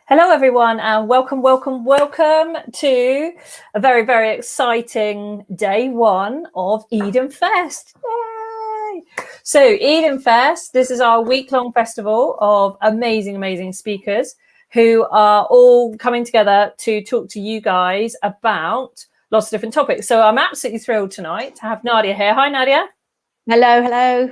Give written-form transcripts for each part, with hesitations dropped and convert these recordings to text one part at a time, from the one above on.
Hello, everyone, and welcome to a very, very exciting day one of EDENFest. Yay! So EDENFest, this is our week-long festival of amazing speakers who are all coming together to talk to you guys about lots of different topics. So I'm absolutely thrilled tonight to have Nadia here. Hi, Nadia. Hello.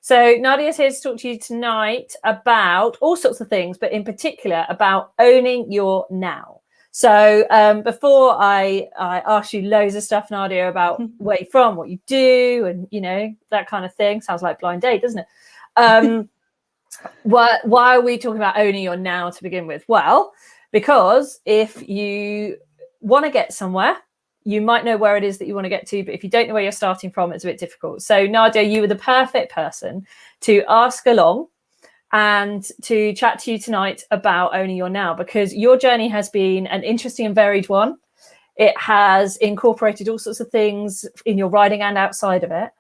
So Nadia's here to talk to you tonight about all sorts of things, but in particular about owning your now. So before I ask you loads of stuff, Nadia, about where you're from, what you do, and, you know, that kind of thing. Sounds like blind date, doesn't it? Why are we talking about owning your now to begin with? Well, because if you want to get somewhere, you might know where it is that you want to get to, but if you don't know where you're starting from, it's a bit difficult. So Nadia, you were the perfect person to ask along and to chat to you tonight about owning your now, because your journey has been an interesting and varied one. It has incorporated all sorts of things in your riding and outside of it.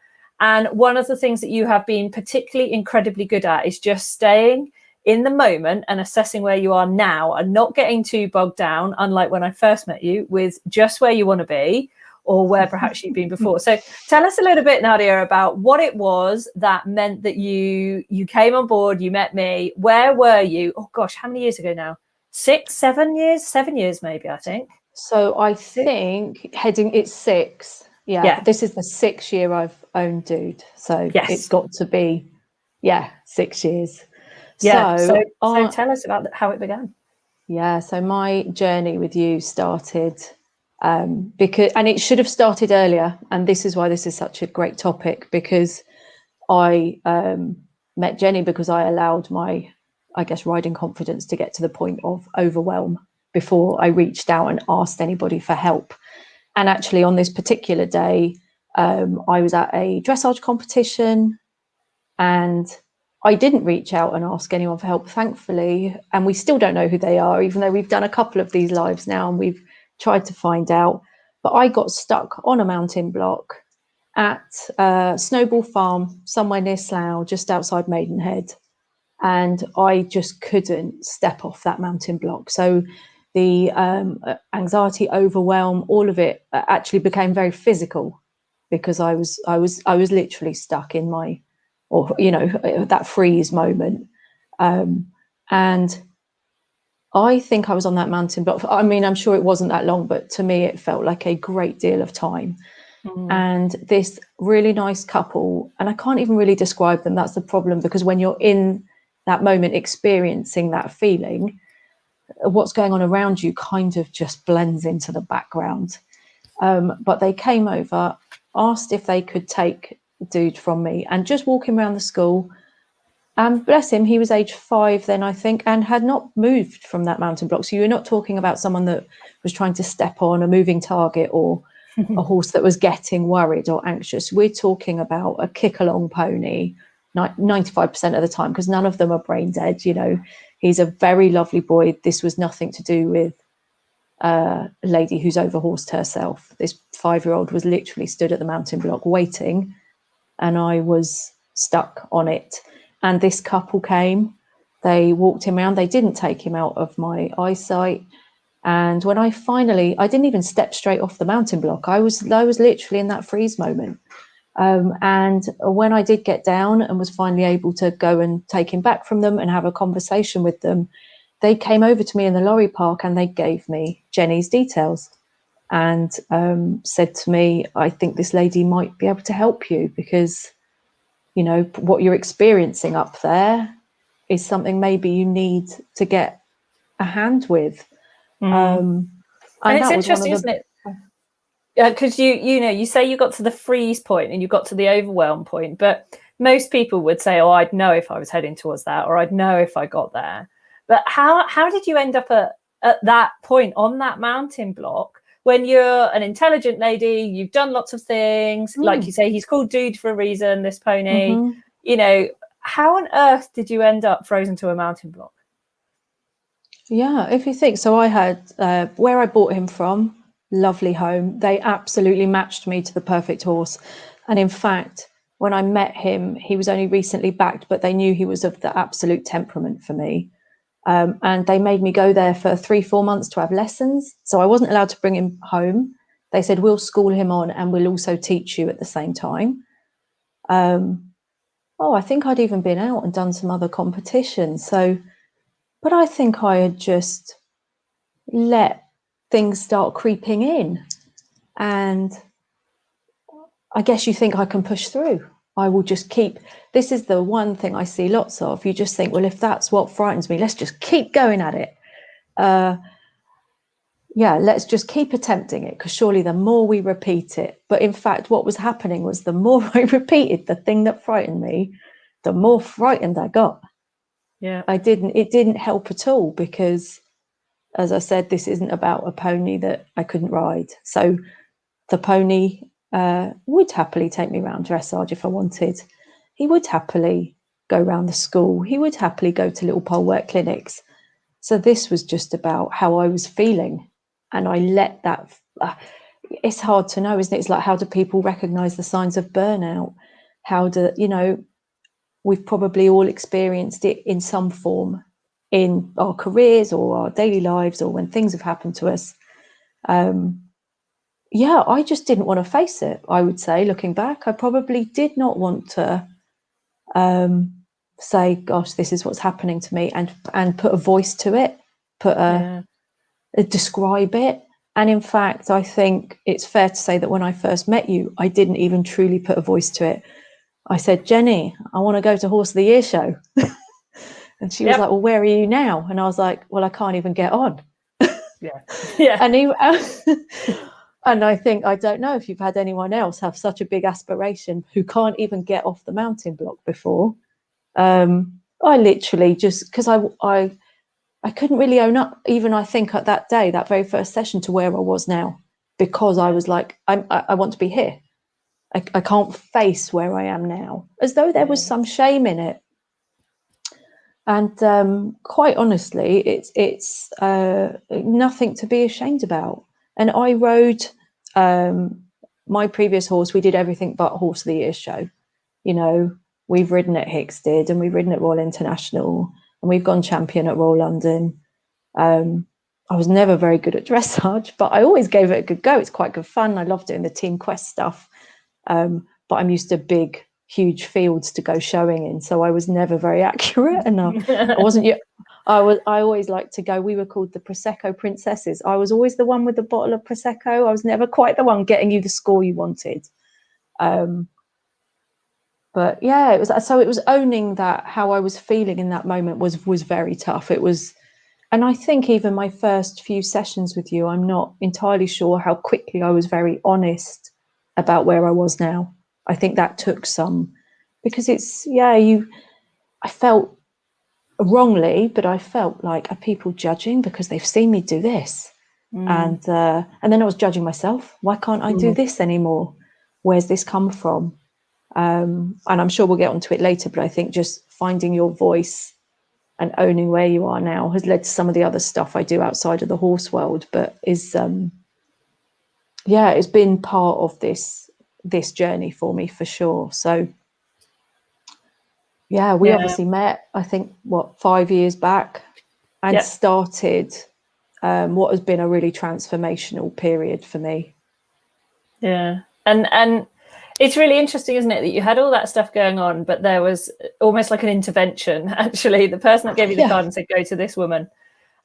And one of the things that you have been particularly incredibly good at is just staying in the moment and assessing where you are now and not getting too bogged down, unlike when I first met you, with just where you want to be or where perhaps you've been before. So tell us a little bit, Nadia, about what it was that meant that you came on board, you met me. Where were you? Oh gosh, how many years ago now? 7 years maybe, I think. So I think it's 6. Yeah. This is the 6th year I've owned Dude. So yes. It's got to be, 6 years. Yeah. So tell us about how it began. Yeah. So my journey with you started because it should have started earlier. And this is why this is such a great topic, because I met Jenny because I allowed my, riding confidence to get to the point of overwhelm before I reached out and asked anybody for help. And actually on this particular day, I was at a dressage competition and I didn't reach out and ask anyone for help, thankfully. And we still don't know who they are, even though we've done a couple of these lives now and we've tried to find out. But I got stuck on a mountain block at Snowball Farm, somewhere near Slough, just outside Maidenhead. And I just couldn't step off that mountain block. So the anxiety, overwhelm, all of it actually became very physical, because I was literally stuck in my, that freeze moment. And I think I was on that mountain block. I mean, I'm sure it wasn't that long, but to me, it felt like a great deal of time. And this really nice couple, and I can't even really describe them. That's the problem, because when you're in that moment experiencing that feeling, what's going on around you kind of just blends into the background. But they came over, asked if they could take Dude from me and just walk him around the school. And bless him, he was age 5 then, I think, and had not moved from that mountain block. So you're not talking about someone that was trying to step on a moving target or a horse that was getting worried or anxious. We're talking about a kick-along pony 95% of the time, because none of them are brain dead. You know, he's a very lovely boy. This was nothing to do with a lady who's overhorsed herself. This 5-year-old was literally stood at the mountain block waiting, and I was stuck on it. And this couple came, they walked him around, they didn't take him out of my eyesight. And when I didn't even step straight off the mountain block. I was literally in that freeze moment. And when I did get down and was finally able to go and take him back from them and have a conversation with them, they came over to me in the lorry park and they gave me Jenny's details and said to me, I think this lady might be able to help you, because, you know, what you're experiencing up there is something maybe you need to get a hand with. And it's interesting, isn't it? Because you say you got to the freeze point and you got to the overwhelm point, but most people would say, oh, I'd know if I was heading towards that, or I'd know if I got there. But how did you end up at that point on that mountain block when you're an intelligent lady? You've done lots of things. Like you say, he's called Dude for a reason, this pony. You know, how on earth did you end up frozen to a mountain block? Yeah, if you think so, I had where I bought him from, lovely home. They absolutely matched me to the perfect horse. And in fact, when I met him, he was only recently backed, but they knew he was of the absolute temperament for me. And they made me go there for 3-4 months to have lessons. So I wasn't allowed to bring him home. They said, we'll school him on and we'll also teach you at the same time. I think I'd even been out and done some other competitions. But I think I had just let things start creeping in. And I guess you think I can push through. I will just keep, this is the one thing I see lots of. You just think, well, if that's what frightens me, let's just keep going at it. Let's just keep attempting it, because surely the more we repeat it. But in fact, what was happening was the more I repeated the thing that frightened me, the more frightened I got. Yeah. It didn't help at all, because, as I said, this isn't about a pony that I couldn't ride. So the pony would happily take me around dressage if I wanted. He would happily go around the school. He would happily go to little pole work clinics. So this was just about how I was feeling. And I let that, it's hard to know, isn't it? It's like, how do people recognize the signs of burnout? We've probably all experienced it in some form in our careers or our daily lives, or when things have happened to us. I just didn't want to face it. I would say, looking back, I probably did not want to say, gosh, this is what's happening to me, and put a voice to it, describe it. And in fact, I think it's fair to say that when I first met you, I didn't even truly put a voice to it. I said, Jenny, I want to go to Horse of the Year show. And she was like, well, where are you now? And I was like, well, I can't even get on. Yeah. And I think, I don't know if you've had anyone else have such a big aspiration who can't even get off the mountain block before. I literally just, because I couldn't really own up, even I think at that day, that very first session, to where I was now, because I was like, I want to be here. I can't face where I am now, as though there was some shame in it. And quite honestly, it's nothing to be ashamed about. And I rode my previous horse. We did everything but Horse of the Year show. We've ridden at Hickstead, and we've ridden at Royal International, and we've gone champion at Royal London. I was never very good at dressage, but I always gave it a good go. It's quite good fun. I love doing the Team Quest stuff. But I'm used to big, huge fields to go showing in, so I was never very accurate. And I wasn't. I always liked to go. We were called the Prosecco Princesses. I was always the one with the bottle of Prosecco. I was never quite the one getting you the score you wanted. But yeah, it was owning that how I was feeling in that moment was very tough. It was, and I think even my first few sessions with you, I'm not entirely sure how quickly I was very honest about where I was now. I think that took some, because I felt wrongly, but I felt like, are people judging because they've seen me do this? And then I was judging myself. Why can't I do this anymore? Where's this come from? And I'm sure we'll get onto it later, but I think just finding your voice and owning where you are now has led to some of the other stuff I do outside of the horse world, but is it's been part of this journey for me, for sure. So we obviously met, I think, 5 years back, and started what has been a really transformational period for me. And it's really interesting, isn't it, that you had all that stuff going on, but there was almost like an intervention. Actually, the person that gave you the card and said, go to this woman.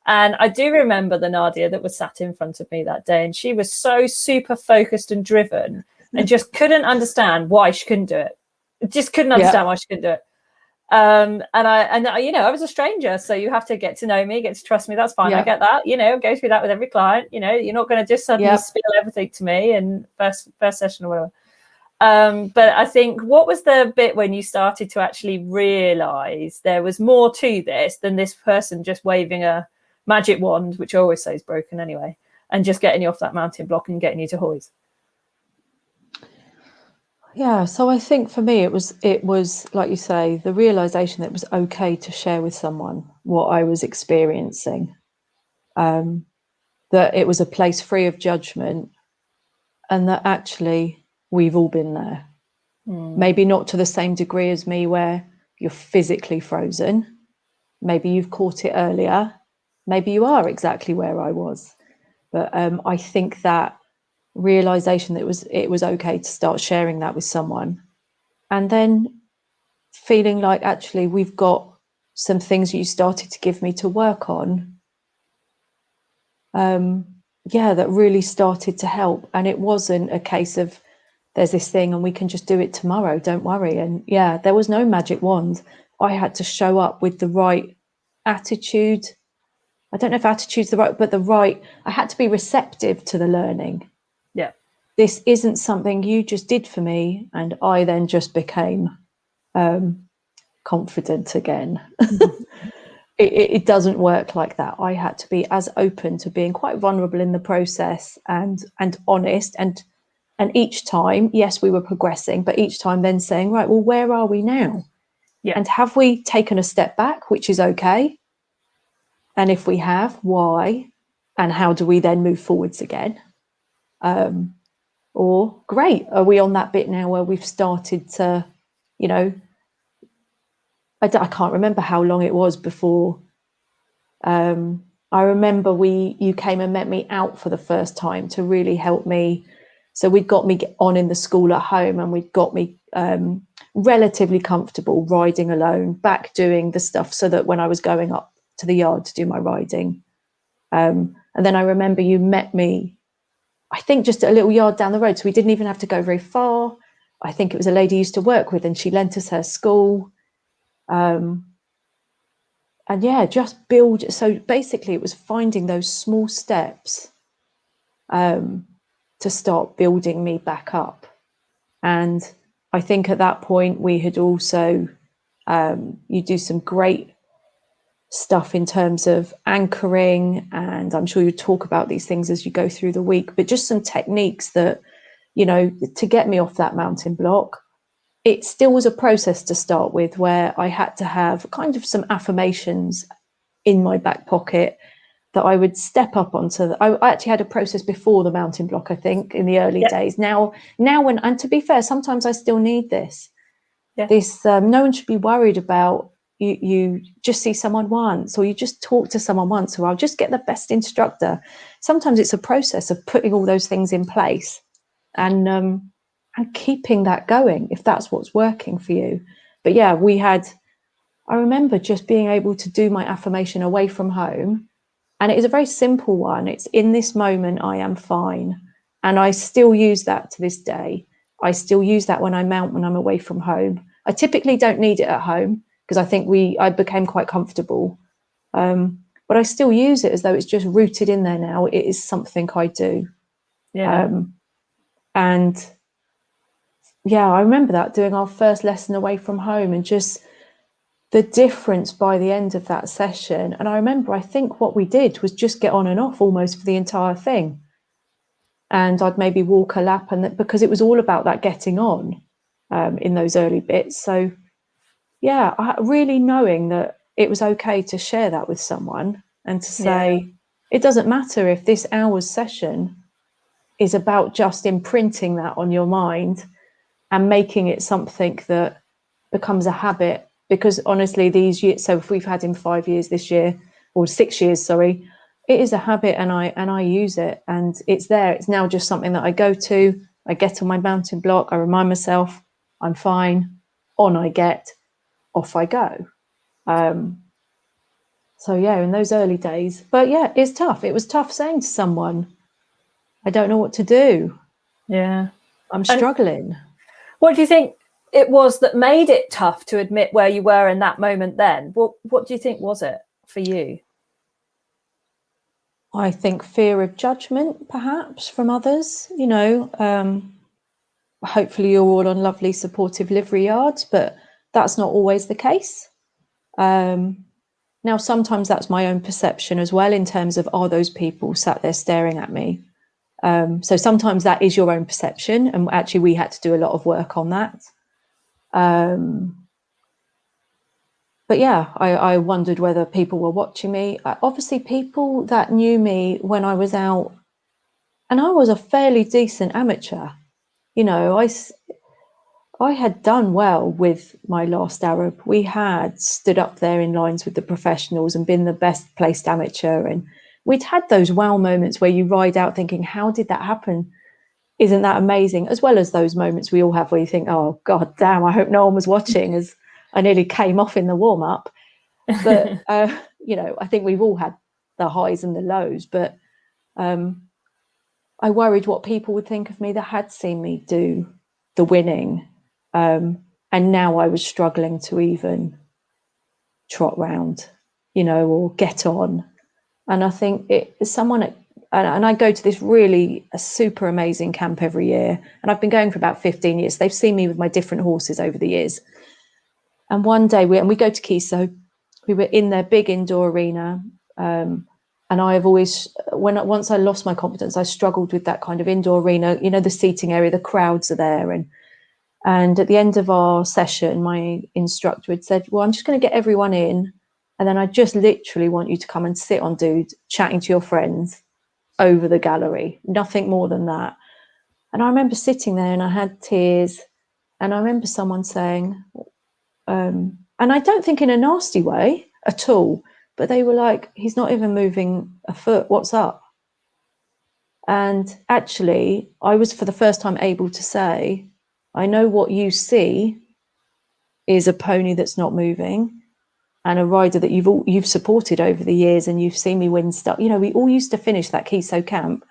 And I do remember the Nadia that was sat in front of me that day, and she was so super focused and driven, and just couldn't understand why she couldn't do it. Just couldn't understand why she couldn't do it. And I was a stranger, so you have to get to know me, get to trust me. That's fine. I get that. Go through that with every client. You're not going to just suddenly spill everything to me in first session or whatever. But I think, what was the bit when you started to actually realize there was more to this than this person just waving a magic wand, which I always say is broken anyway, and just getting you off that mountain block and getting you to Hoys? So I think for me it was like you say, the realization that it was okay to share with someone what I was experiencing, that it was a place free of judgment, and that actually we've all been there. Maybe not to the same degree as me, where you're physically frozen, maybe you've caught it earlier, maybe you are exactly where I was. But I think that realization that it was okay to start sharing that with someone, and then feeling like, actually, we've got some things you started to give me to work on, that really started to help. And it wasn't a case of, there's this thing and we can just do it tomorrow, don't worry. And there was no magic wand. I had to show up with the right attitude. I don't know if attitude's the right, but I had to be receptive to the learning. Yeah. This isn't something you just did for me and I then just became confident again. It doesn't work like that. I had to be as open to being quite vulnerable in the process and honest. And each time, yes, we were progressing, but each time then saying, right, well, where are we now? Yeah. And have we taken a step back, which is okay? And if we have, why? And how do we then move forwards again? Or great, are we on that bit now where we've started to, I can't remember how long it was before. I remember you came and met me out for the first time to really help me. So we'd got me on in the school at home, and we'd got me relatively comfortable riding alone, back doing the stuff so that when I was going up to the yard to do my riding. And then I remember you met me, I think, just a little yard down the road. So we didn't even have to go very far. I think it was a lady I used to work with, and she lent us her school. And just build. So basically it was finding those small steps to start building me back up. And I think at that point we had also, you do some great stuff in terms of anchoring, and I'm sure you talk about these things as you go through the week, but just some techniques that, to get me off that mountain block. It still was a process to start with, where I had to have kind of some affirmations in my back pocket that I would step up onto. I actually had a process before the mountain block, I think, in the early days. Now and to be fair, sometimes I still need this. This no one should be worried about you just see someone once, or you just talk to someone once, or I'll just get the best instructor. Sometimes it's a process of putting all those things in place and keeping that going, if that's what's working for you. But I remember just being able to do my affirmation away from home. And it is a very simple one. It's, in this moment, I am fine. And I still use that to this day. I still use that when I'm away from home. I typically don't need it at home, because I think I became quite comfortable. But I still use it as though it's just rooted in there now. It is something I do. And I remember that, doing our first lesson away from home, and just the difference by the end of that session. And I remember, I think what we did was just get on and off almost for the entire thing. And I'd maybe walk a lap, and because it was all about that getting on in those early bits. So really knowing that it was okay to share that with someone, and to say, it doesn't matter if this hour's session is about just imprinting that on your mind and making it something that becomes a habit. Because honestly, these years, so if we've had him 5 years this year, or 6 years, sorry, it is a habit, and I use it, and it's there. It's now just something that I go to. I get on my mountain block, I remind myself I'm fine, on I get, off I go. So in those early days, but it's tough. It was tough saying to someone, I don't know what to do. I'm struggling. What do you think it was that made it tough to admit where you were in that moment then? What do you think was it for you? I think fear of judgment, perhaps, from others. Hopefully you're all on lovely, supportive livery yards, but that's not always the case. Now, sometimes that's my own perception as well, in terms of, are those people sat there staring at me? So sometimes that is your own perception, and actually we had to do a lot of work on that. But I wondered whether people were watching me. Obviously, people that knew me when I was out, and I was a fairly decent amateur. I had done well with my last Arab. We had stood up there in lines with the professionals and been the best placed amateur. And we'd had those wow moments where you ride out thinking, how did that happen? Isn't that amazing? As well as those moments we all have where you think, oh, God damn, I hope no one was watching, as I nearly came off in the warm up. But, I think we've all had the highs and the lows. But I worried what people would think of me that had seen me do the winning. And now I was struggling to even trot round, or get on. And I think and I go to this really a super amazing camp every year. And I've been going for about 15 years. They've seen me with my different horses over the years. And one day we go to Kiso. We were in their big indoor arena. And I have always, once I lost my confidence, I struggled with that kind of indoor arena, the seating area, the crowds are there. And at the end of our session, my instructor had said, well, I'm just going to get everyone in. And then I just literally want you to come and sit on dude, chatting to your friends over the gallery, nothing more than that. And I remember sitting there and I had tears. And I remember someone saying, and I don't think in a nasty way at all, but they were like, he's not even moving a foot. What's up? And actually, I was for the first time able to say, I know what you see is a pony that's not moving and a rider that you've supported over the years, and you've seen me win stuff. We all used to finish that Kiso camp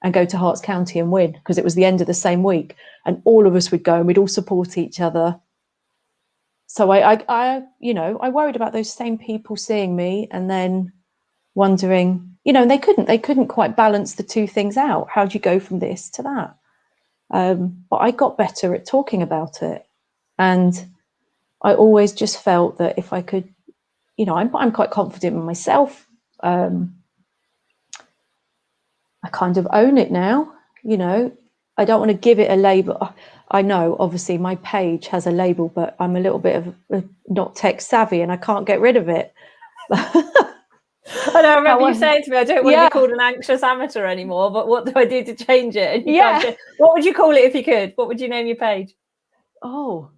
and go to Herts County and win because it was the end of the same week, and all of us would go and we'd all support each other. So I worried about those same people seeing me and then wondering, and they couldn't quite balance the two things out. How do you go from this to that? But I got better at talking about it, and I always just felt that if I could, I'm quite confident in myself. I kind of own it now. I don't want to give it a label. I know, obviously, my page has a label, but I'm a little bit of not tech savvy, and I can't get rid of it. I know, I remember you saying to me, I don't want to be called an anxious amateur anymore, but what do I do to change it? And you can't. What would you call it if you could? What would you name your page? Oh,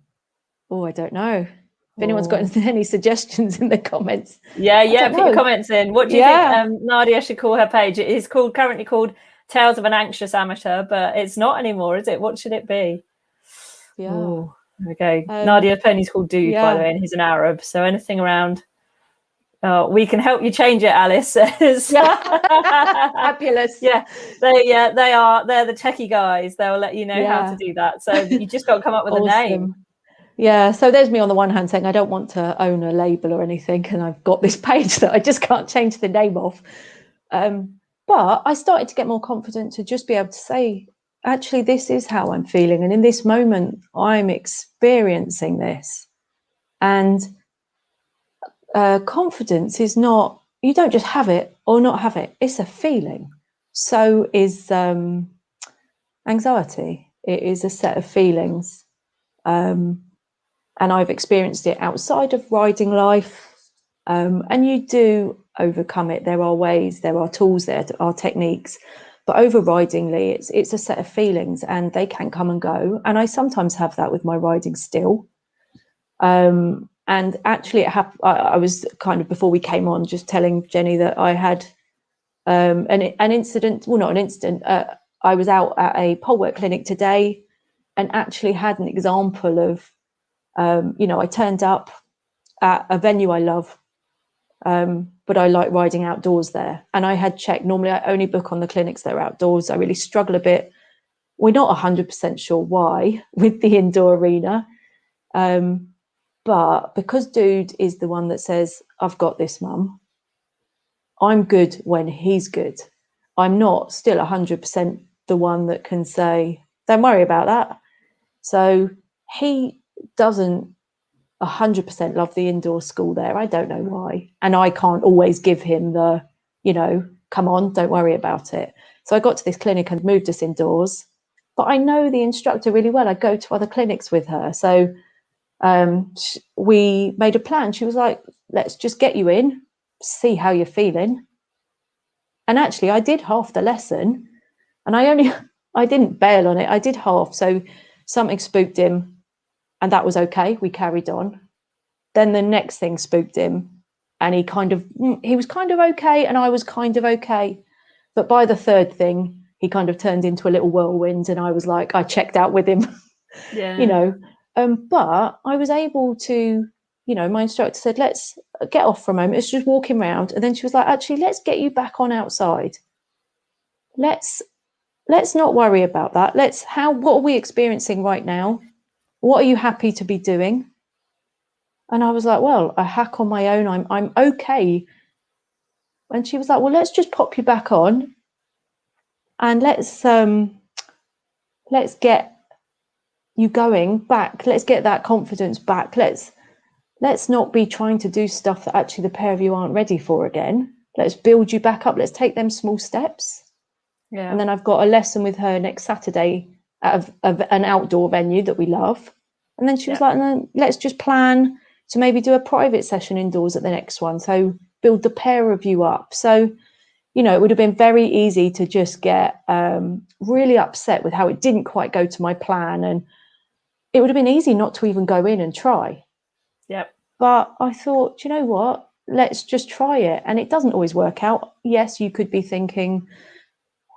I don't know. If anyone's got any suggestions in the comments. Put your comments in. What do you think Nadia should call her page? It is currently called Tales of an Anxious Amateur, but it's not anymore, is it? What should it be? Yeah. Ooh, there we go. Nadia's pony's called Dude, by the way, and he's an Arab. So anything around... we can help you change it, Alice says. Fabulous. They're the techie guys. They'll let you know how to do that. So you just got to come up with a name. Yeah, so there's me on the one hand saying I don't want to own a label or anything, and I've got this page that I just can't change the name of. But I started to get more confident to just be able to say, actually, this is how I'm feeling, and in this moment, I'm experiencing this. And confidence is not, you don't just have it or not have it, it's a feeling. So is anxiety. It is a set of feelings, and I've experienced it outside of riding life, and you do overcome it. There are ways, there are tools, there are techniques, but overridingly it's a set of feelings, and they can come and go, and I sometimes have that with my riding still. And actually, I was kind of, before we came on, just telling Jenny that I had an incident. Well, not an incident. I was out at a pole work clinic today, and actually had an example of, I turned up at a venue I love, but I like riding outdoors there. And I had checked. Normally, I only book on the clinics that are outdoors. I really struggle a bit. We're not 100% sure why with the indoor arena. But because Dude is the one that says, I've got this, Mum, I'm good when he's good. I'm not still 100% the one that can say, don't worry about that. So he doesn't 100% love the indoor school there. I don't know why. And I can't always give him the, come on, don't worry about it. So I got to this clinic and moved us indoors. But I know the instructor really well. I go to other clinics with her. So we made a plan. She was like, let's just get you in, see how you're feeling. And actually I did half the lesson, and I didn't bail on it. I did half. So something spooked him. and that was okay. We carried on. Then the next thing spooked him, and he was kind of okay, and I was kind of okay. But by the third thing, he kind of turned into a little whirlwind, and I was like, I checked out with him, you know. But I was able to, my instructor said, let's get off for a moment. It's just walking around. And then she was like, actually, let's get you back on outside. Let's not worry about that. What are we experiencing right now? What are you happy to be doing? And I was like, well, a hack on my own, I'm okay. And she was like, well, let's just pop you back on, and let's get you going back. Let's get that confidence back. Let's not be trying to do stuff that actually the pair of you aren't ready for again. Let's build you back up. Let's take them small steps. Yeah. And then I've got a lesson with her next Saturday at an outdoor venue that we love. And then she was like, no, let's just plan to maybe do a private session indoors at the next one. So build the pair of you up. So, it would have been very easy to just get really upset with how it didn't quite go to my plan. And it would have been easy not to even go in and try. Yep. But I thought, you know what? Let's just try it. And it doesn't always work out. Yes, you could be thinking,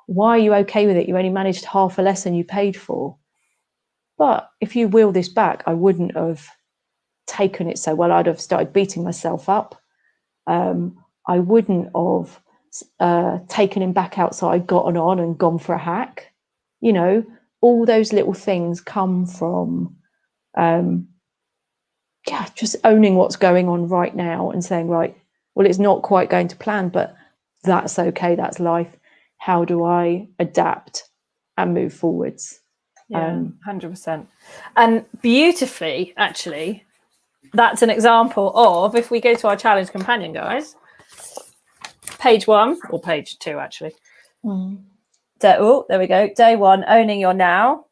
why are you okay with it? You only managed half a lesson you paid for. But if you wheel this back, I wouldn't have taken it so well. I'd have started beating myself up. I wouldn't have taken him back outside, gotten on and gone for a hack. All those little things come from just owning what's going on right now and saying, right, well, it's not quite going to plan, but that's okay. That's life. How do I adapt and move forwards? 100%. And beautifully, actually, that's an example of, if we go to our challenge companion, guys, page 1 or page 2, actually. There we go. Day 1, owning your now.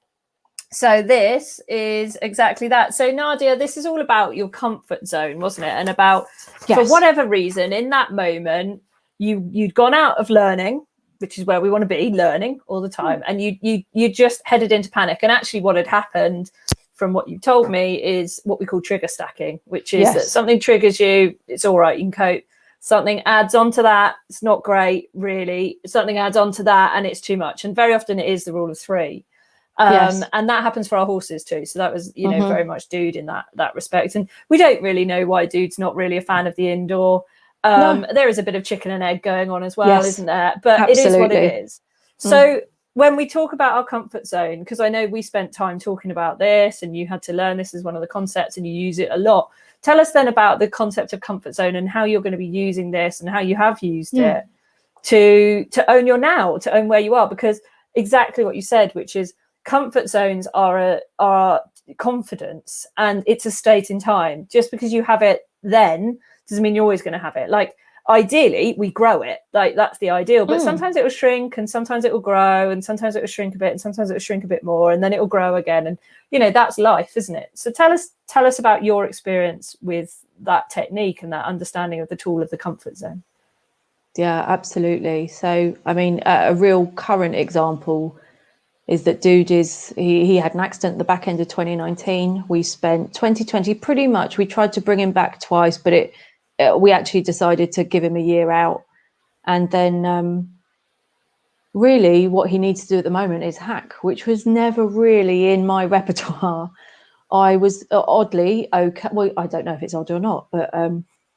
So this is exactly that. So Nadia, this is all about your comfort zone, wasn't it? And about, for whatever reason, in that moment, you'd gone out of learning, which is where we want to be, learning all the time, and you just headed into panic. And actually what had happened, from what you told me, is what we call trigger stacking, which is that something triggers you, it's all right, you can cope. Something adds on to that, it's not great, really. Something adds on to that, and it's too much. And very often it is the rule of 3. And that happens for our horses too. So that was, very much Dude in that respect. And we don't really know why Dude's not really a fan of the indoor. There is a bit of chicken and egg going on as well, isn't there? But absolutely. It is what it is. So when we talk about our comfort zone, because I know we spent time talking about this and you had to learn this as one of the concepts and you use it a lot. Tell us then about the concept of comfort zone and how you're going to be using this and how you have used it to own your now, to own where you are. Because exactly what you said, which is comfort zones are confidence, and it's a state in time. Just because you have it then doesn't mean you're always going to have it. Like, ideally we grow it, like that's the ideal, but sometimes it will shrink and sometimes it will grow and sometimes it will shrink a bit and sometimes it will shrink a bit more and then it will grow again. And that's life, isn't it? So tell us about your experience with that technique and that understanding of the tool of the comfort zone. Yeah, absolutely. So I mean, a real current example is that Dude he had an accident at the back end of 2019. We spent 2020 pretty much, we tried to bring him back twice, but we actually decided to give him a year out. And then really what he needs to do at the moment is hack, which was never really in my repertoire. I was oddly okay. Well, I don't know if it's odd or not, but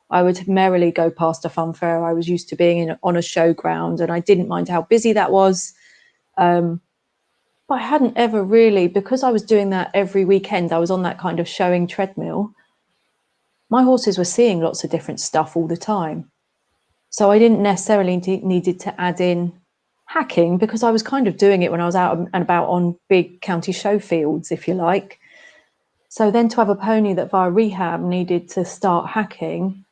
I would merrily go past a fun fair. I was used to being on a showground and I didn't mind how busy that was. But I hadn't ever really, because I was doing that every weekend, I was on that kind of showing treadmill. My horses were seeing lots of different stuff all the time. So I didn't necessarily needed to add in hacking because I was kind of doing it when I was out and about on big county show fields, if you like. So then to have a pony that via rehab needed to start hacking,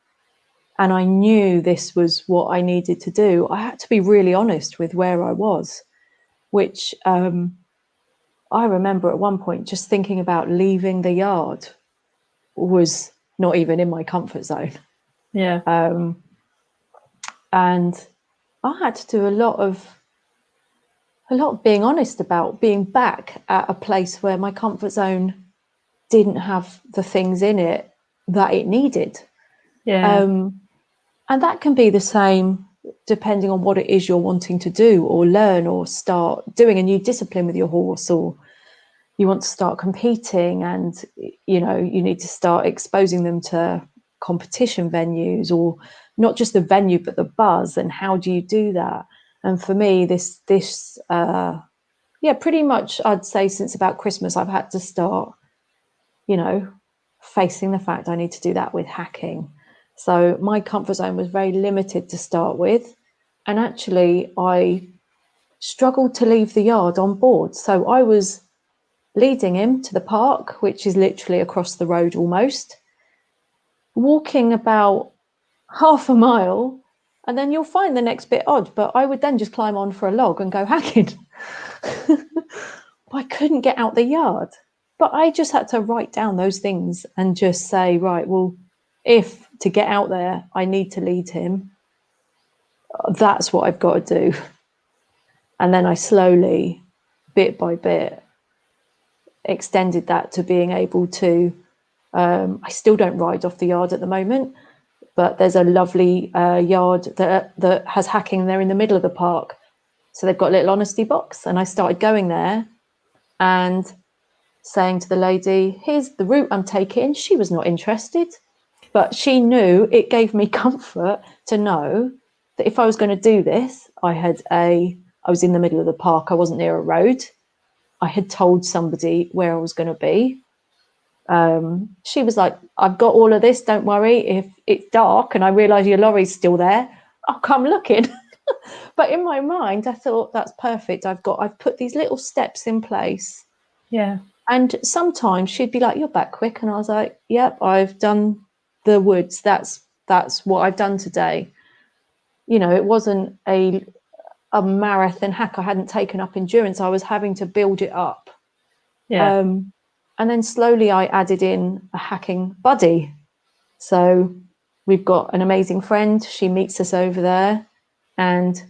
and I knew this was what I needed to do, I had to be really honest with where I was, which I remember at one point just thinking about leaving the yard was not even in my comfort zone. Yeah. And I had to do a lot of being honest about being back at a place where my comfort zone didn't have the things in it that it needed. Yeah. And that can be the same depending on what it is you're wanting to do or learn or start doing a new discipline with your horse, or you want to start competing and, you know, you need to start exposing them to competition venues, or not just the venue, but the buzz. And how do you do that? And for me, pretty much I'd say since about Christmas, I've had to start, you know, facing the fact I need to do that with hacking. So my comfort zone was very limited to start with. And actually, I struggled to leave the yard on board. So I was leading him to the park, which is literally across the road almost, walking about half a mile, and then you'll find the next bit odd, but I would then just climb on for a log and go hacking. I couldn't get out the yard, but I just had to write down those things and just say, right, well, if to get out there I need to lead him, that's what I've got to do. And then I slowly, bit by bit, extended that to being able to, I still don't ride off the yard at the moment, but there's a lovely yard that has hacking there in the middle of the park. So they've got a little honesty box, and I started going there and saying to the lady, here's the route I'm taking. She was not interested, but she knew, it gave me comfort to know that if I was going to do this, I was in the middle of the park. I wasn't near a road. I had told somebody where I was going to be. She was like, I've got all of this, don't worry. If it's dark and I realise your lorry's still there, I'll come looking. But in my mind, I thought, that's perfect. I've put these little steps in place. Yeah. And sometimes she'd be like, you're back quick. And I was like, yep, I've done the woods. That's what I've done today. You know, it wasn't a marathon hack. I hadn't taken up endurance. I was having to build it up. Yeah. And then slowly I added in a hacking buddy. So we've got an amazing friend. She meets us over there. And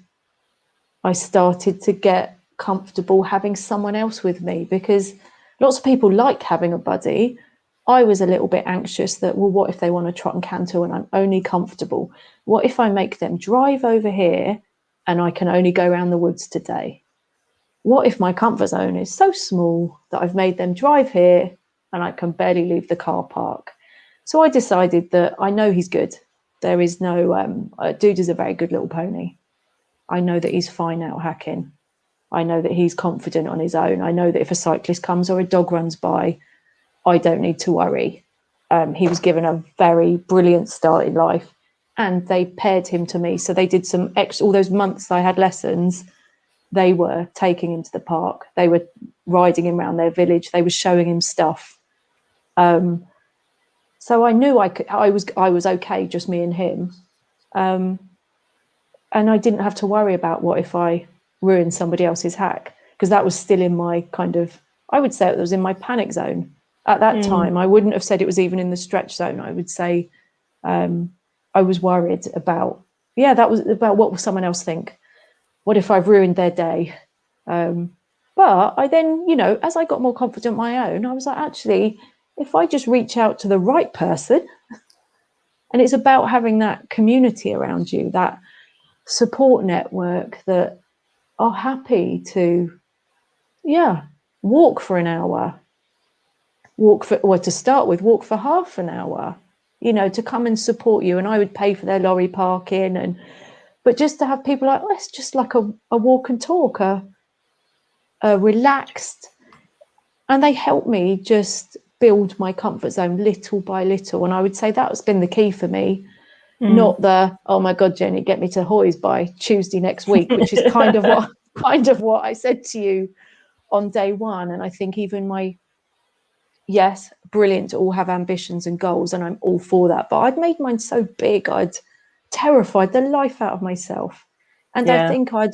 I started to get comfortable having someone else with me, because lots of people like having a buddy. I was a little bit anxious that, well, what if they want to trot and canter and I'm only comfortable? What if I make them drive over here and I can only go around the woods today? What if my comfort zone is so small that I've made them drive here and I can barely leave the car park? So I decided that I know he's good. There is no, Dude is a very good little pony. I know that he's fine out hacking. I know that he's confident on his own. I know that if a cyclist comes or a dog runs by, I don't need to worry. He was given a very brilliant start in life, and they paired him to me. So they did some extra, all those months I had lessons, they were taking him to the park. They were riding him around their village. They were showing him stuff. So I knew I was okay, just me and him. And I didn't have to worry about what if I ruined somebody else's hack, because that was still in my kind of, I would say it was in my panic zone at that time. I wouldn't have said it was even in the stretch zone. I would say I was worried about, that was about what will someone else think? What if I've ruined their day? But I then, you know, as I got more confident on my own, I was like, actually, if I just reach out to the right person, and it's about having that community around you, that support network that are happy to, walk for an hour, walk for half an hour, you know, to come and support you. And I would pay for their lorry parking, but just to have people like, oh, it's just like a walk and talk, a relaxed, and they help me just build my comfort zone little by little. And I would say that's been the key for me. Not the, oh my God, Jenny, get me to Hoy's by Tuesday next week, which is kind of what I said to you on day one. And I think even yes, brilliant to all have ambitions and goals, and I'm all for that. But I'd made mine so big, I'd terrified the life out of myself. And I think I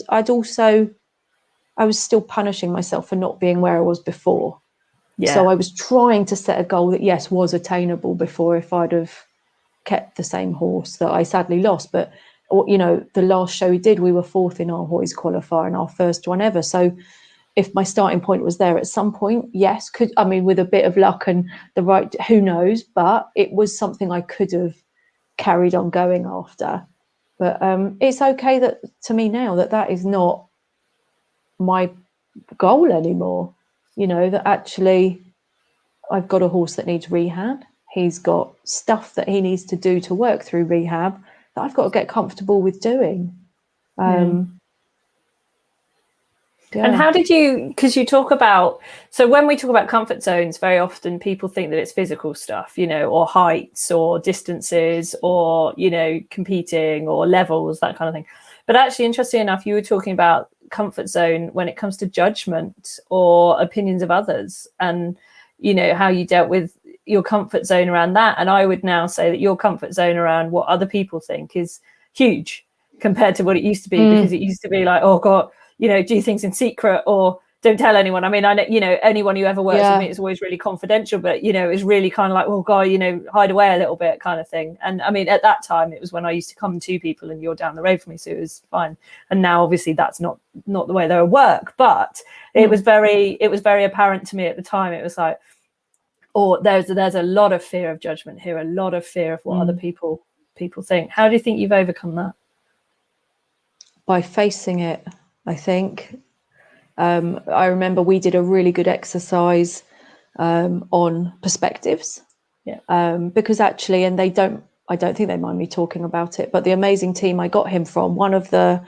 was still punishing myself for not being where I was before. Yeah. So I was trying to set a goal that, yes, was attainable before, if I'd have kept the same horse that I sadly lost. But, you know, the last show we did, we were fourth in our Hoy's qualifier and our first one ever. So if my starting point was there at some point, yes, with a bit of luck and the right, who knows, but it was something I could have carried on going after. But it's okay that to me now that is not my goal anymore. That actually I've got a horse that needs rehab. He's got stuff that he needs to do to work through rehab that I've got to get comfortable with doing. And how did you, because you talk about, so when we talk about comfort zones, very often people think that it's physical stuff, or heights or distances or, competing or levels, that kind of thing. But actually, interesting enough, you were talking about comfort zone when it comes to judgment or opinions of others and, how you dealt with your comfort zone around that. And I would now say that your comfort zone around what other people think is huge compared to what it used to be, because it used to be like, oh God, do things in secret or don't tell anyone. I mean, I know, anyone who ever works with me is always really confidential, but, it's really kind of like, oh God, hide away a little bit kind of thing. And I mean, at that time, it was when I used to come to people and you're down the road from me. So it was fine. And now obviously that's not the way they work, but it was very apparent to me at the time. It was like, oh, there's a lot of fear of judgment here, a lot of fear of what other people think. How do you think you've overcome that? By facing it, I think. I remember we did a really good exercise on perspectives. Because actually, and I don't think they mind me talking about it, but the amazing team I got him from, one of the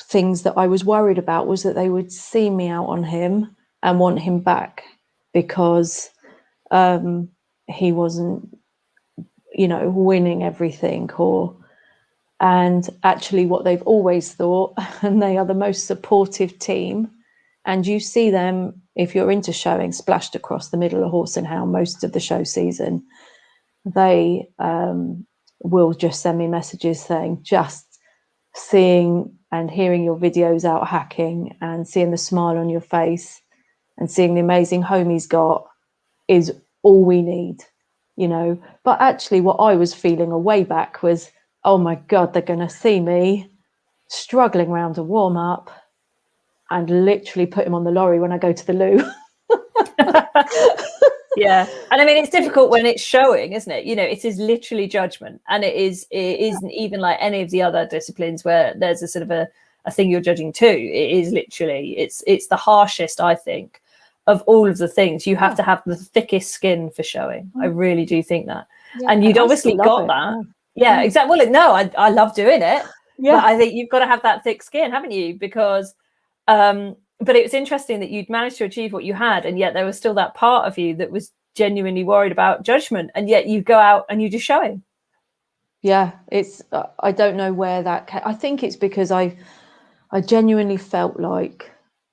things that I was worried about was that they would see me out on him and want him back because he wasn't, winning everything and actually what they've always thought, and they are the most supportive team. And you see them, if you're into showing, splashed across the middle of Horse and Hound most of the show season. They will just send me messages saying, just seeing and hearing your videos out hacking and seeing the smile on your face and seeing the amazing home he's got is all we need, But actually what I was feeling a way back was, oh my God, they're going to see me struggling around a warm up and literally put him on the lorry when I go to the loo. Yeah. And I mean, it's difficult when it's showing, isn't it? It is literally judgment. And it isn't even like any of the other disciplines where there's a sort of a thing you're judging too. It is literally, it's the harshest, I think, of all of the things. You have to have the thickest skin for showing. I really do think that. And you'd obviously got that. Yeah, exactly. Well, no, I love doing it. But I think you've got to have that thick skin, haven't you? Because but it was interesting that you'd managed to achieve what you had, and yet there was still that part of you that was genuinely worried about judgment, and yet you go out and you just showing. Yeah, it's I don't know where that came. I think it's because I genuinely felt like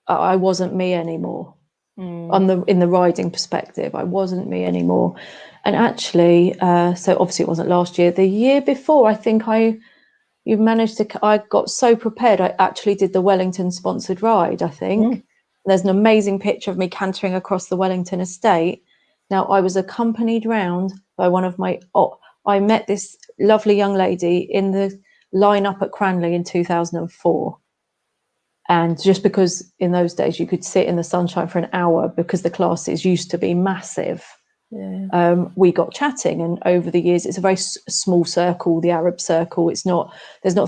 I wasn't me anymore. In the riding perspective, I wasn't me anymore. And actually, so obviously it wasn't last year, the year before, I think I got so prepared, I actually did the Wellington sponsored ride, I think. There's an amazing picture of me cantering across the Wellington estate. Now, I was accompanied round by I met this lovely young lady in the line-up at Cranley in 2004. And just because in those days you could sit in the sunshine for an hour because the classes used to be massive, we got chatting. And over the years, it's a very small circle, the Arab circle. There's not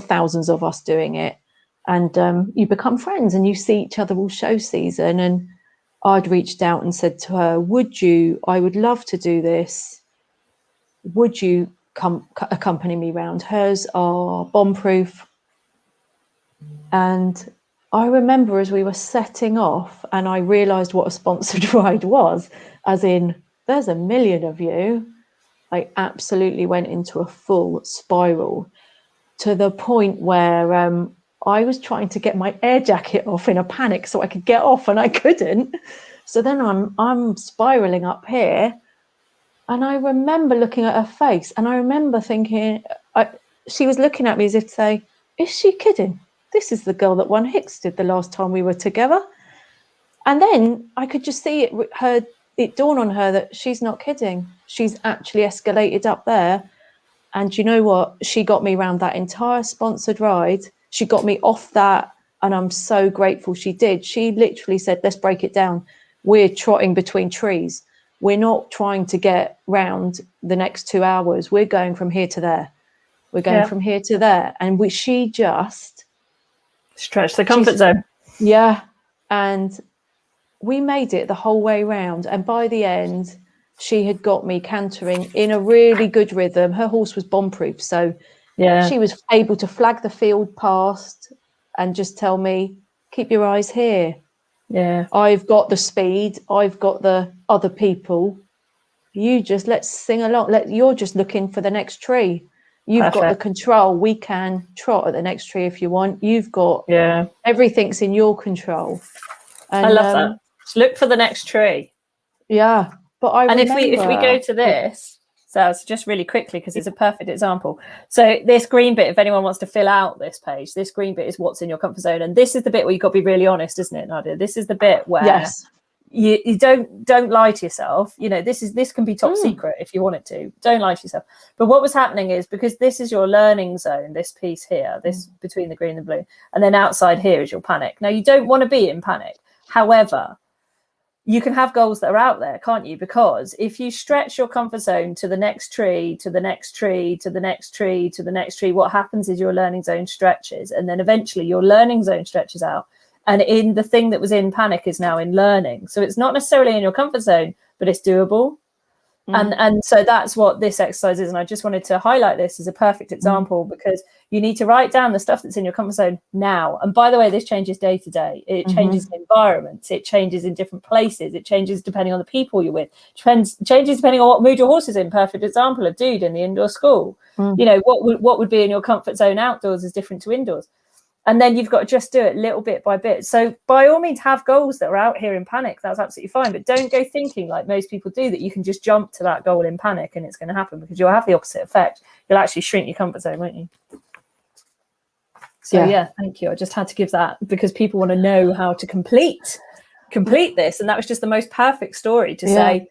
thousands of us doing it. And you become friends and you see each other all show season. And I'd reached out and said to her, I would love to do this. Would you come accompany me round? Hers are bomb-proof. And I remember as we were setting off and I realised what a sponsored ride was, as in, there's a million of you. I absolutely went into a full spiral to the point where I was trying to get my air jacket off in a panic so I could get off and I couldn't. So then I'm spiraling up here. And I remember looking at her face and I remember thinking, she was looking at me as if to say, is she kidding? This is the girl that won Hicksted the last time we were together. And then I could just see it dawn on her that she's not kidding. She's actually escalated up there. And you know what? She got me around that entire sponsored ride. She got me off that And I'm so grateful she did. She literally said, let's break it down. We're trotting between trees. We're not trying to get round the next 2 hours. We're going from here to there. We're going from here to there. And she just stretched the comfort zone. Yeah. And we made it the whole way round. And by the end, she had got me cantering in a really good rhythm. Her horse was bomb-proof. So she was able to flag the field past and just tell me, keep your eyes here. Yeah. I've got the speed. I've got the other people. You just let's sing along. You're just looking for the next tree. You've got the control. We can trot at the next tree if you want. You've got everything's in your control. And I love that. Just look for the next tree. Yeah. But if we go to this, so just really quickly, because it's a perfect example. So this green bit, if anyone wants to fill out this page, this green bit is what's in your comfort zone. And this is the bit where you've got to be really honest, isn't it, Nadia? This is the bit where you don't lie to yourself. You know, this can be top secret if you want it to. Don't lie to yourself. But what was happening is, because this is your learning zone, this piece here, this between the green and the blue, and then outside here is your panic. Now, you don't want to be in panic. However, you can have goals that are out there, can't you? Because if you stretch your comfort zone to the next tree, to the next tree, to the next tree, to the next tree, what happens is your learning zone stretches, and then eventually your learning zone stretches out. And in the thing that was in panic is now in learning. So it's not necessarily in your comfort zone, but it's doable. And so that's what this exercise is. And I just wanted to highlight this as a perfect example, because you need to write down the stuff that's in your comfort zone now. And by the way, this changes day to day. It changes in environments. It changes in different places. It changes depending on the people you're with. Changes depending on what mood your horse is in. Perfect example of Dude in the indoor school. You know, what would be in your comfort zone outdoors is different to indoors. And then you've got to just do it little bit by bit. So by all means, have goals that are out here in panic. That's absolutely fine. But don't go thinking, like most people do, that you can just jump to that goal in panic and it's going to happen, because you'll have the opposite effect. You'll actually shrink your comfort zone, won't you? So yeah, thank you. I just had to give that, because people want to know how to complete this. And that was just the most perfect story to say.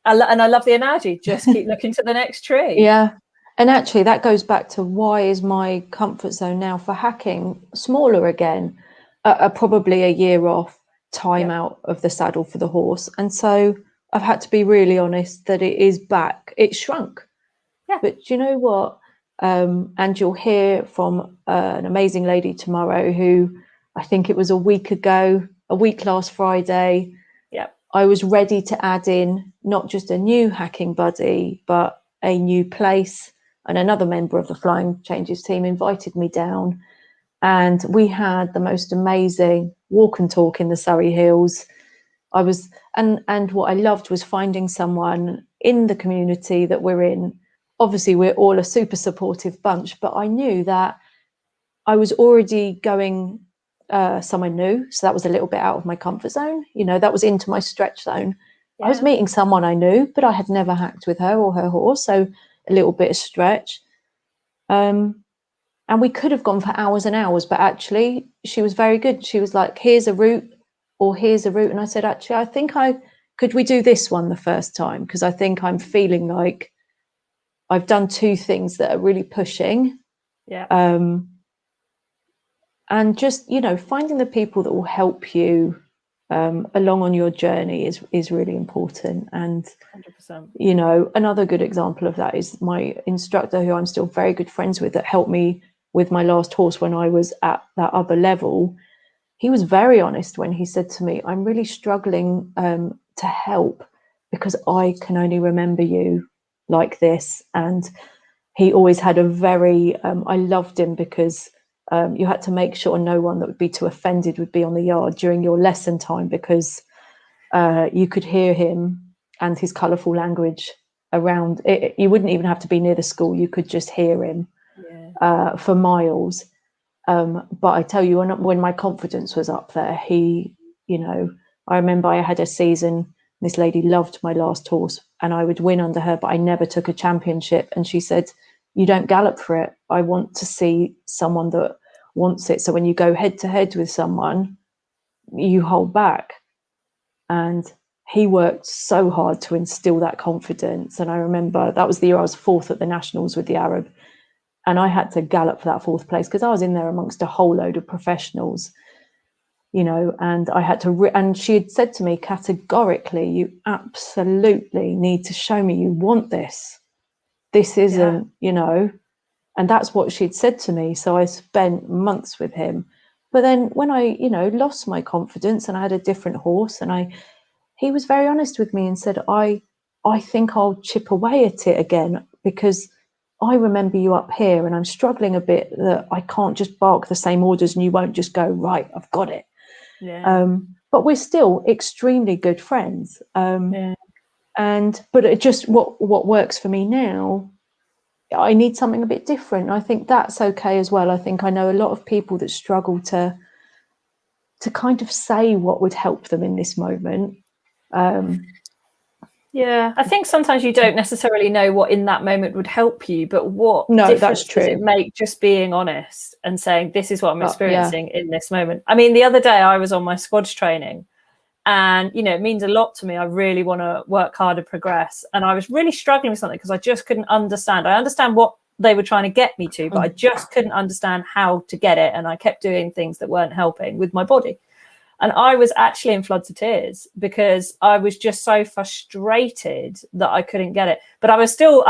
And I love the analogy, just keep looking to the next tree. Yeah. And actually, that goes back to, why is my comfort zone now for hacking smaller again? Probably a year off, time out of the saddle for the horse. And so I've had to be really honest that it is back. It shrunk. Yeah. But you know what? And you'll hear from an amazing lady tomorrow who, I think it was a week last Friday. Yeah. I was ready to add in not just a new hacking buddy, but a new place. And another member of the Flying Changes team invited me down, and we had the most amazing walk and talk in the Surrey Hills. And what I loved was finding someone in the community that we're in. Obviously, we're all a super supportive bunch, but I knew that I was already going somewhere new. So that was a little bit out of my comfort zone. You know, that was into my stretch zone. Yeah. I was meeting someone I knew, but I had never hacked with her or her horse. So a little bit of stretch. And we could have gone for hours and hours, but actually she was very good. She was like, here's a route, or here's a route. And I said, actually, could we do this one the first time? Because I think I'm feeling like I've done two things that are really pushing. Yeah. And just, you know, finding the people that will help you along on your journey is really important. And 100%. You know, another good example of that is my instructor, who I'm still very good friends with, that helped me with my last horse when I was at that other level. He was very honest when he said to me, I'm really struggling to help, because I can only remember you like this. And he always had a very I loved him, because you had to make sure no one that would be too offended would be on the yard during your lesson time, because you could hear him and his colourful language around it. You wouldn't even have to be near the school. You could just hear him for miles. But I tell you, when my confidence was up there, he, you know, I remember I had a season, this lady loved my last horse and I would win under her, but I never took a championship. And she said, you don't gallop for it. I want to see someone that wants it. So when you go head to head with someone, you hold back. And he worked so hard to instill that confidence. And I remember that was the year I was 4th at the Nationals with the Arab. And I had to gallop for that 4th place, because I was in there amongst a whole load of professionals. you know, and I had to, and she had said to me categorically, you absolutely need to show me you want this. This isn't, you know, and that's what she'd said to me. So I spent months with him. But then when I, you know, lost my confidence and I had a different horse, and he was very honest with me and said, I think I'll chip away at it again, because I remember you up here and I'm struggling a bit that I can't just bark the same orders and you won't just go, right, I've got it. But we're still extremely good friends. But it just, what works for me now, I need something a bit different. I think that's okay as well. I think I know a lot of people that struggle to kind of say what would help them in this moment. Yeah, I think sometimes you don't necessarily know what in that moment would help you, but what difference does it make just being honest and saying, this is what I'm experiencing in this moment? I mean, the other day I was on my squads training, and, you know, it means a lot to me. I really want to work hard and progress. And I was really struggling with something because I just couldn't understand. I understand what they were trying to get me to, but I just couldn't understand how to get it. And I kept doing things that weren't helping with my body. And I was actually in floods of tears because I was just so frustrated that I couldn't get it. But I was still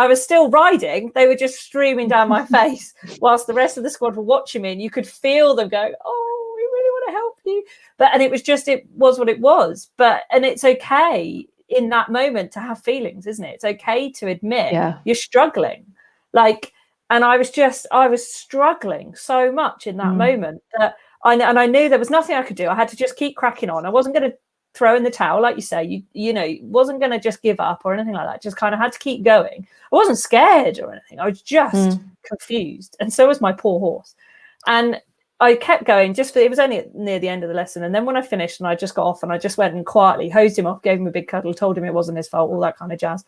riding. They were just streaming down my face whilst the rest of the squad were watching me. And you could feel them go, oh, we really want to help you. And it was what it was. And it's okay in that moment to have feelings, isn't it? It's okay to admit you're struggling. And I was struggling so much in that moment that I knew there was nothing I could do. I had to just keep cracking on. I wasn't going to throw in the towel, like you say. You know, wasn't going to just give up or anything like that. Just kind of had to keep going. I wasn't scared or anything. I was just confused, and so was my poor horse. And I kept going. It was only near the end of the lesson, and then when I finished and I just got off and I just went and quietly hosed him off, gave him a big cuddle, told him it wasn't his fault, all that kind of jazz.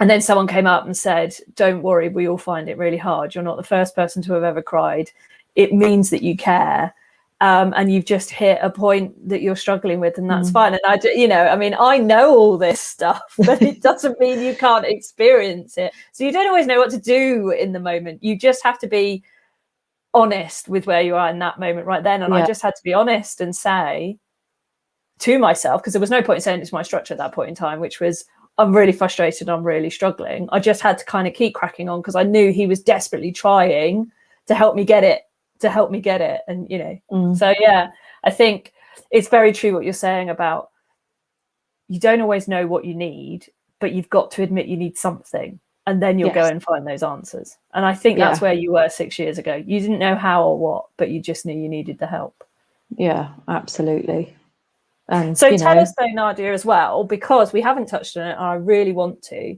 And then someone came up and said, "Don't worry, we all find it really hard. You're not the first person to have ever cried. It means that you care, and you've just hit a point that you're struggling with, and that's fine." And I know all this stuff, but it doesn't mean you can't experience it. So you don't always know what to do in the moment. You just have to be honest with where you are in that moment right then. And I just had to be honest and say to myself, because there was no point in saying it to my instructor at that point in time, which was, I'm really frustrated, I'm really struggling. I just had to kind of keep cracking on because I knew he was desperately trying to help me get it. And, you know, so yeah, I think it's very true what you're saying about you don't always know what you need, but you've got to admit you need something, and then you'll go and find those answers. And I think that's where you were 6 years ago. You didn't know how or what, but you just knew you needed the help. Yeah, absolutely. And so tell us though, Nadia, as well, because we haven't touched on it and I really want to,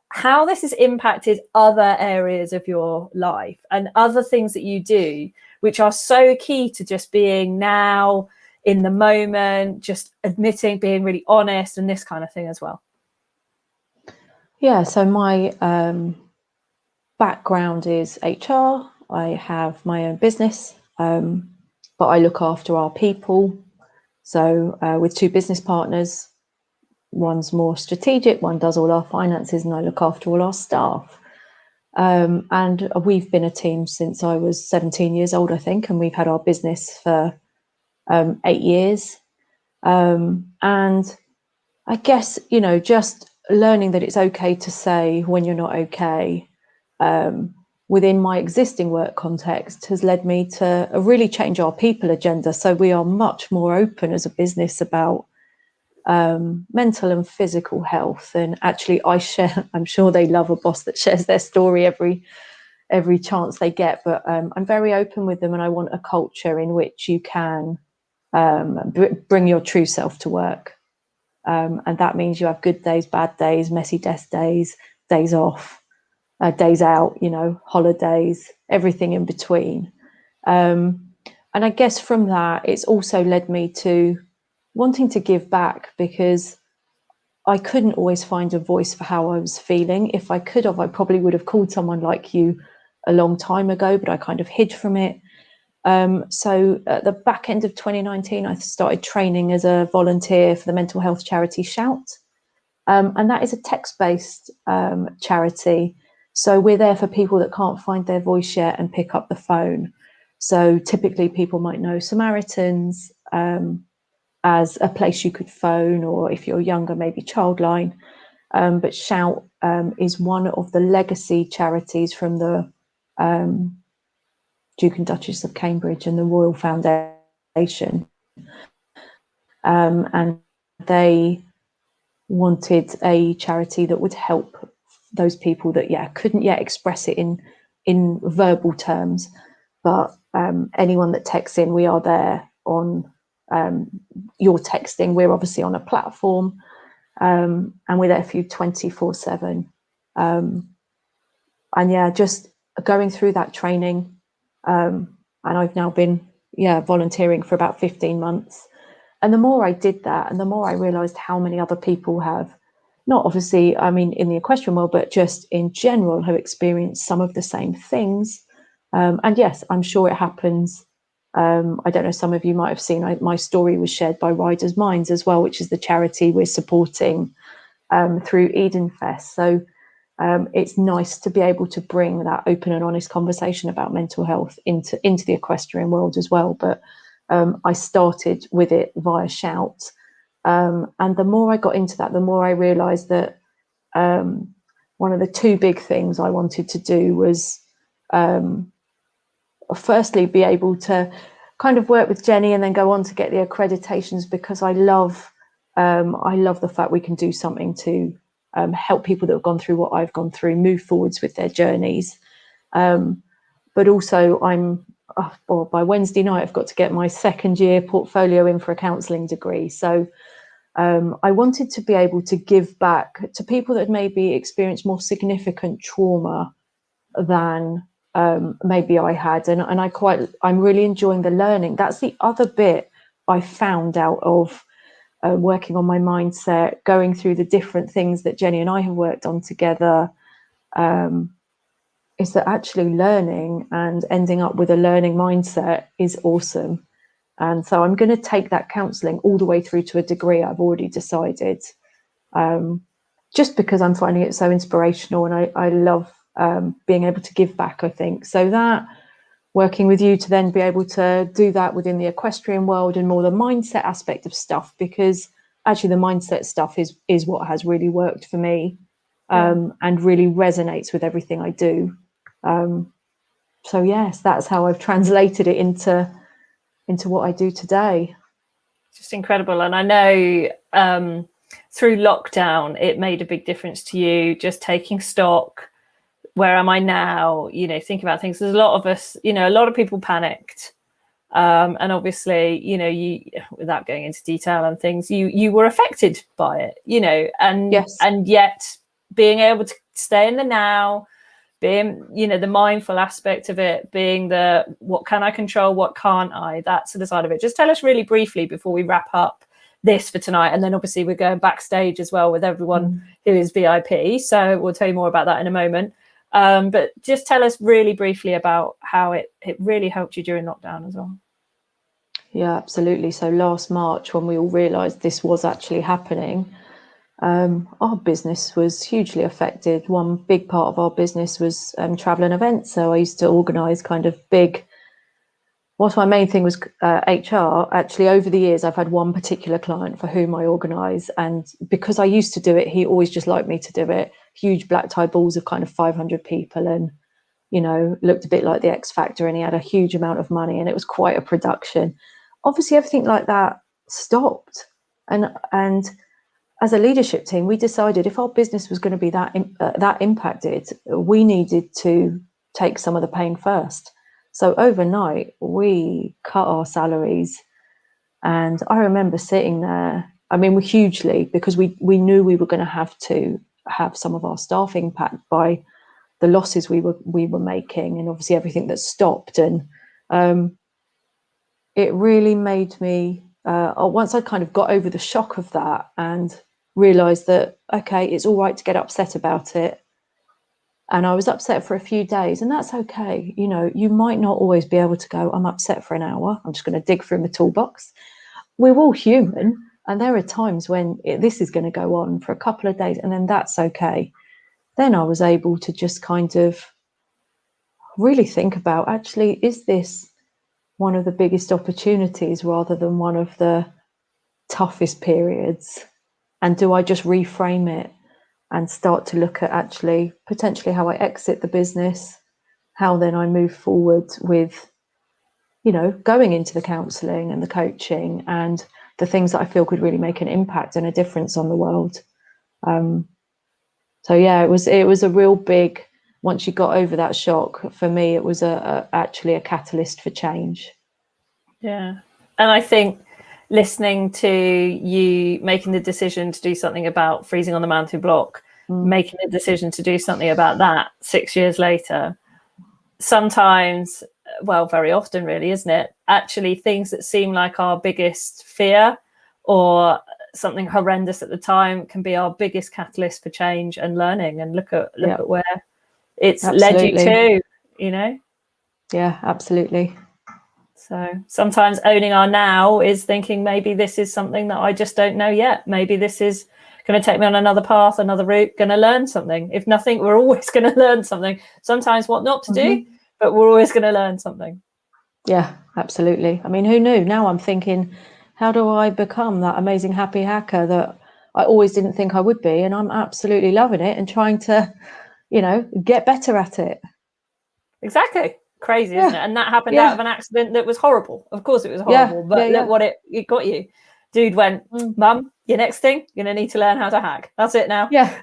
how this has impacted other areas of your life and other things that you do, which are so key to just being now in the moment, just admitting, being really honest, and this kind of thing as well. Yeah, so my background is HR. I have my own business, but I look after our people. So with two business partners, one's more strategic, one does all our finances, and I look after all our staff. And we've been a team since I was 17 years old, I think, and we've had our business for 8 years. And I guess, you know, just learning that it's okay to say when you're not okay within my existing work context has led me to really change our people agenda. So we are much more open as a business about mental and physical health. And actually I'm sure they love a boss that shares their story every chance they get, but I'm very open with them, and I want a culture in which you can bring your true self to work. And that means you have good days, bad days, messy desk days, days off, days out, you know, holidays, everything in between. And I guess from that, it's also led me to wanting to give back, because I couldn't always find a voice for how I was feeling. If I could have, I probably would have called someone like you a long time ago, but I kind of hid from it. So at the back end of 2019, I started training as a volunteer for the mental health charity Shout. And that is a text-based charity. So we're there for people that can't find their voice yet and pick up the phone. So typically people might know Samaritans, as a place you could phone, or if you're younger, maybe Childline. But Shout is one of the legacy charities from the Duke and Duchess of Cambridge and the Royal Foundation. And they wanted a charity that would help those people that couldn't yet express it in verbal terms, but anyone that texts in, we are there on your texting. We're obviously on a platform, and we're there for you 24/7. And just going through that training, and I've now been volunteering for about 15 months. And the more I did that, and the more I realized how many other people have, not obviously, I mean, in the equestrian world, but just in general, have experienced some of the same things. And yes, I'm sure it happens. I don't know, some of you might have seen, my story was shared by Riders Minds as well, which is the charity we're supporting through EDENFest. So it's nice to be able to bring that open and honest conversation about mental health into the equestrian world as well. But I started with it via Shout. And the more I got into that, the more I realized that one of the two big things I wanted to do was firstly be able to kind of work with Jenny and then go on to get the accreditations, because I love the fact we can do something to help people that have gone through what I've gone through move forwards with their journeys. But also by Wednesday night, I've got to get my second year portfolio in for a counselling degree. So I wanted to be able to give back to people that maybe experienced more significant trauma than maybe I had. And I'm really enjoying the learning. That's the other bit I found out of working on my mindset, going through the different things that Jenny and I have worked on together, is that actually learning and ending up with a learning mindset is awesome. And so I'm going to take that counselling all the way through to a degree I've already decided, just because I'm finding it so inspirational, and I love being able to give back, I think. So that, working with you to then be able to do that within the equestrian world and more the mindset aspect of stuff, because actually the mindset stuff is what has really worked for me, and really resonates with everything I do. So yes, that's how I've translated it into what I do today. Just incredible. And I know through lockdown, it made a big difference to you, just taking stock. Where am I now? Think about things. There's a lot of us, a lot of people panicked. And obviously, you, without going into detail and things, you were affected by it, and yes. And yet being able to stay in the now, being, the mindful aspect of it, being the what can I control, what can't I, that sort of side of it. Just tell us really briefly before we wrap up this for tonight, and then obviously we're going backstage as well with everyone who is VIP, so we'll tell you more about that in a moment. But just tell us really briefly about how it really helped you during lockdown as well. Yeah, absolutely. So last March, when we all realised this was actually happening, our business was hugely affected. One big part of our business was travel and events. So I used to organise kind of big, whilst my main thing was HR, actually over the years I've had one particular client for whom I organise, and because I used to do it, he always just liked me to do it. Huge black tie balls of kind of 500 people, and looked a bit like the X Factor, and he had a huge amount of money, and it was quite a production. Obviously everything like that stopped, and as a leadership team, we decided if our business was going to be that impacted, we needed to take some of the pain first. So overnight, we cut our salaries. And I remember sitting there, we're hugely, because we knew we were going to have some of our staff impacted by the losses we were making, and obviously everything that stopped. And it really made me, once I kind of got over the shock of that and realised that, okay, it's all right to get upset about it. And I was upset for a few days, and that's okay. You might not always be able to go, I'm upset for an hour, I'm just going to dig through my toolbox. We're all human, and there are times when this is going to go on for a couple of days, and then that's okay. Then I was able to just kind of really think about, actually, is this one of the biggest opportunities rather than one of the toughest periods? And do I just reframe it and start to look at actually potentially how I exit the business, how then I move forward with, you know, going into the counselling and the coaching and the things that I feel could really make an impact and a difference on the world. So yeah, it was a real big, once you got over that shock, for me, it was actually a catalyst for change. Yeah. And I think listening to you making the decision to do something about freezing on the mountain block, making the decision to do something about that 6 years later, sometimes, well, very often really, isn't it? Actually, things that seem like our biggest fear or something horrendous at the time can be our biggest catalyst for change and learning, and look at where it's led you to, you know? Yeah, absolutely. So sometimes owning our now is thinking, maybe this is something that I just don't know yet. Maybe this is going to take me on another path, another route, going to learn something. If nothing, we're always going to learn something. Sometimes what not to do, but we're always going to learn something. Yeah, absolutely. I mean, who knew? Now I'm thinking, how do I become that amazing happy hacker that I always didn't think I would be? And I'm absolutely loving it and trying to, you know, get better at it. Exactly. Crazy, isn't it? And that happened out of an accident that was horrible. Of course it was horrible, but look what it got you. Dude went, Mum, your next thing, you're going to need to learn how to hack. That's it now. Yeah.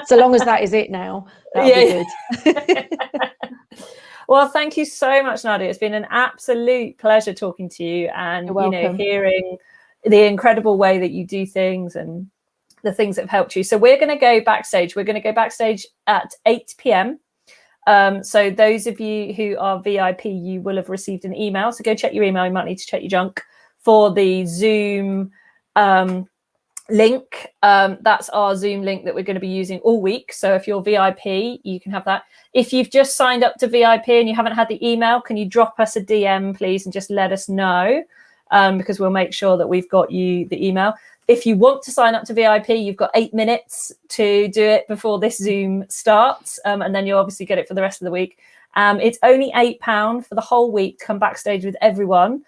So long as that is it now, that'll be good. Well, thank you so much, Nadia. It's been an absolute pleasure talking to you and, you know, hearing the incredible way that you do things and the things that have helped you. So we're going to go backstage. We're going to go backstage at 8 p.m. So those of you who are VIP, you will have received an email. So go check your email. You might need to check your junk for the Zoom link. That's our Zoom link that we're going to be using all week. So if you're VIP, you can have that. If you've just signed up to VIP and you haven't had the email, can you drop us a DM, please, and just let us know, because we'll make sure that we've got you the email. If you want to sign up to VIP, you've got 8 minutes to do it before this Zoom starts, and then you'll obviously get it for the rest of the week. It's only £8 for the whole week to come backstage with everyone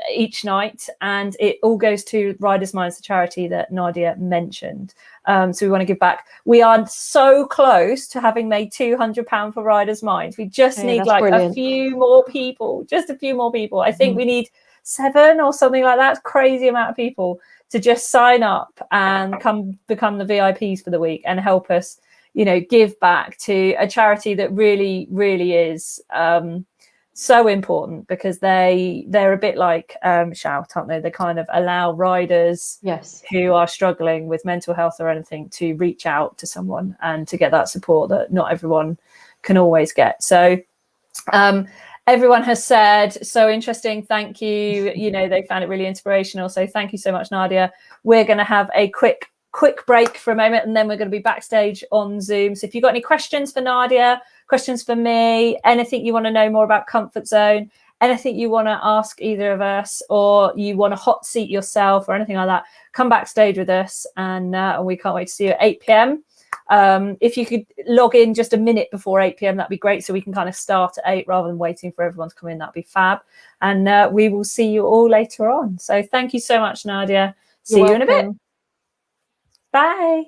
each night, and it all goes to Riders Minds, the charity that Nadia mentioned. So we want to give back. We are so close to having made £200 for Riders Minds. We just need like a few more people, just a few more people. I think we need 7 or something like that. Crazy amount of people to just sign up and come become the VIPs for the week and help us, you know, give back to a charity that really, really is so important, because they're a bit like Shout, aren't they? They kind of allow riders who are struggling with mental health or anything to reach out to someone and to get that support that not everyone can always get. So everyone has said, so interesting, thank you. You know, they found it really inspirational. So thank you so much, Nadia. We're going to have a quick break for a moment, and then we're going to be backstage on Zoom. So if you've got any questions for Nadia, questions for me, anything you want to know more about Comfort Zone, anything you want to ask either of us, or you want to hot seat yourself or anything like that, come backstage with us, and we can't wait to see you at 8 p.m. If you could log in just a minute before 8 p.m, that'd be great, so we can kind of start at 8 rather than waiting for everyone to come in. That'd be fab. And we will see you all later on. So thank you so much, Nadia. See you in a bit. Bye.